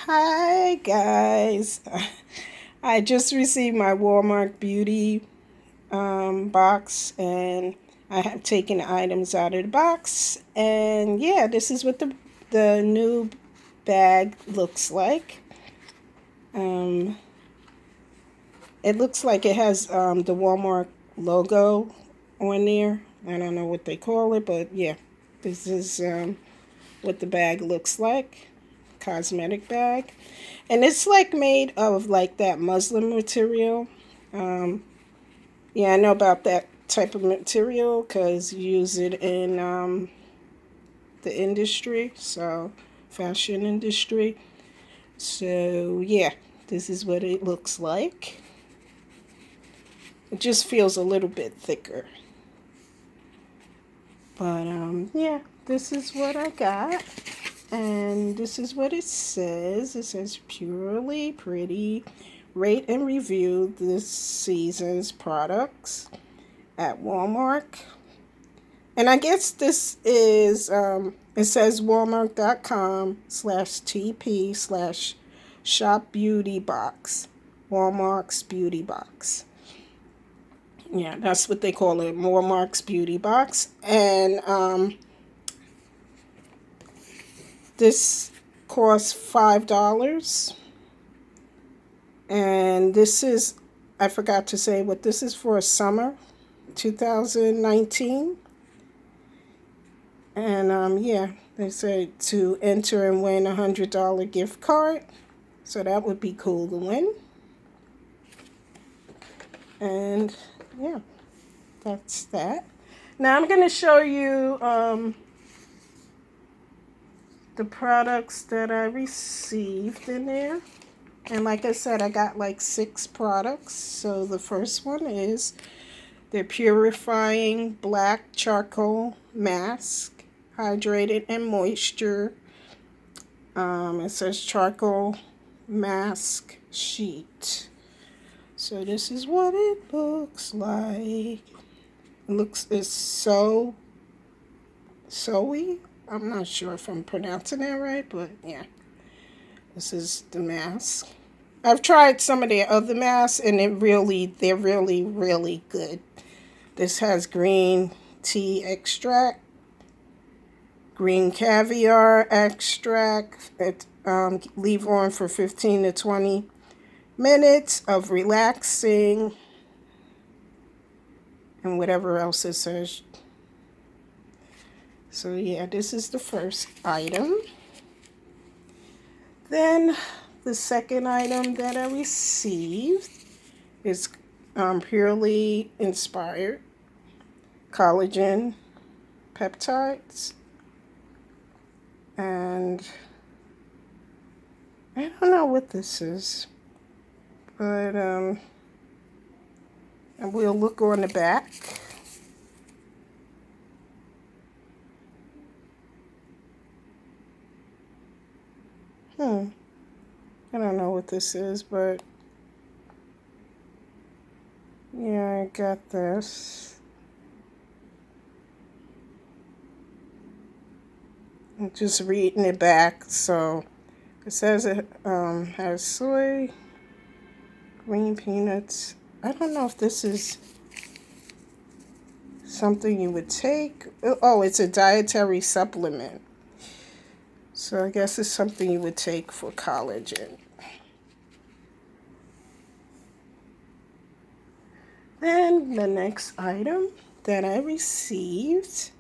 Hi guys. I just received my Walmart beauty box, and I have taken the items out of the box, and yeah, this is what the new bag looks like. Um, it looks like it has the Walmart logo on there. I don't know what they call it, but yeah, this is what the bag looks like. Cosmetic bag, and it's like made of like that muslin material. um yeah, I know about that type of material because you use it in the industry, so fashion industry. So yeah, this is what it looks like. It just feels a little bit thicker, but yeah, this is what I got. And this is what it says. It says, "Purely pretty. Rate and review this season's products at Walmart." And I guess this is, it says walmart.com/TP/shop beauty box. Walmart's beauty box. Yeah, that's what they call it, Walmart's beauty box. And this costs $5. And this is, I forgot to say what this is for, summer 2019. And yeah, they said to enter and win $100 gift card. So that would be cool to win. And yeah, that's that. Now I'm going to show you the products that I received in there. And like I said, I got like 6 products. So the first one is the Purifying Black Charcoal Mask, Hydrated and Moisture. It says Charcoal Mask Sheet. So this is what it looks like. It's so-y. I'm not sure if I'm pronouncing that right, but yeah. This is the mask. I've tried some of their other masks, and they're really, really good. This has green tea extract, green caviar extract. Leave on for 15 to 20 minutes of relaxing, and whatever else it says. So yeah, this is the first item. Then the second item that I received is Purely Inspired Collagen Peptides. And I don't know what this is, but and we'll look on the back. I don't know what this is, but yeah, I got this. I'm just reading it back. So it says it has soy, green peanuts. I don't know if this is something you would take. Oh, it's a dietary supplement. So I guess it's something you would take for collagen. Then the next item that I received,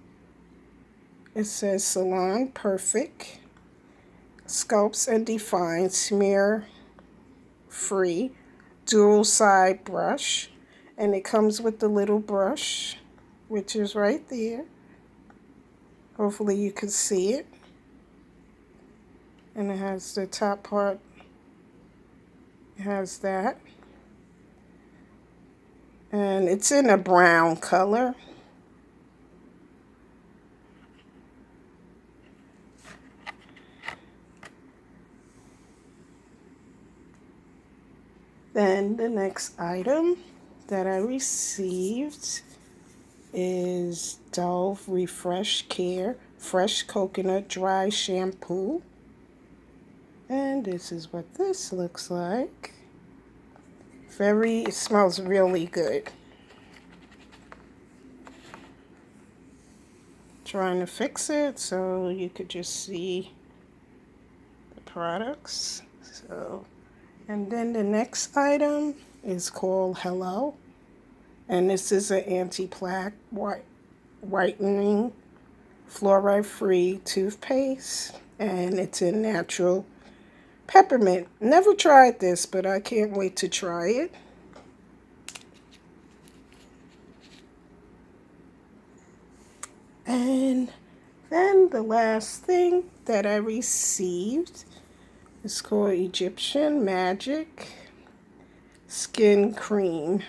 it says Salon Perfect Sculpts and Defines Smear Free Dual Side Brush. And it comes with the little brush, which is right there. Hopefully you can see it. And it has the top part. It has that. And it's in a brown color. Then the next item that I received is Dove Refresh Care Fresh Coconut Dry Shampoo. And this is what this looks like. It smells really good. Trying to fix it so you could just see the products. So, and then the next item is called Hello. And this is an anti-plaque whitening fluoride-free toothpaste. And it's in natural peppermint. Never tried this, but I can't wait to try it. And then the last thing that I received is called Egyptian Magic Skin Cream.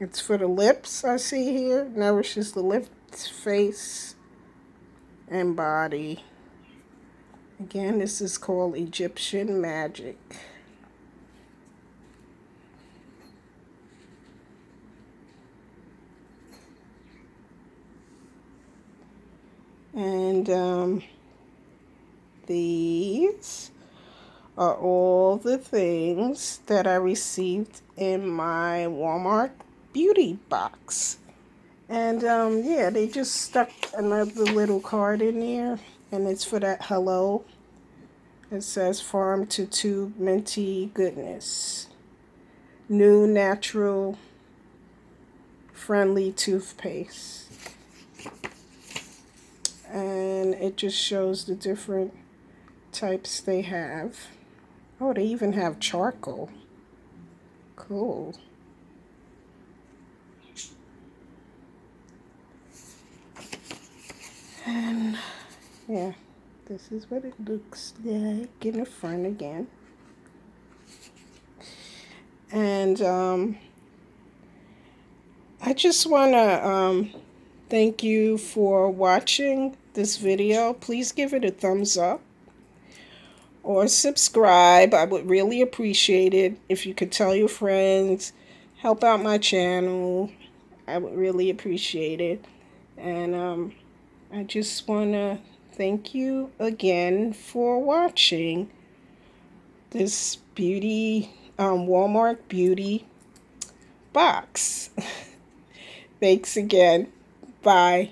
It's for the lips, I see here. Nourishes the lips, face, and body. Again, this is called Egyptian Magic. And these are all the things that I received in my Walmart beauty box. And yeah, they just stuck another little card in there, and it's for that Hello. It says farm to tube minty goodness. New natural friendly toothpaste. And it just shows the different types they have. Oh, they even have charcoal. Cool. And yeah, this is what it looks like in the front again. And I just want to thank you for watching this video. Please give it a thumbs up or subscribe. I would really appreciate it if you could tell your friends, help out my channel. I would really appreciate it. And I just want to thank you again for watching this Walmart beauty box. Thanks again. Bye.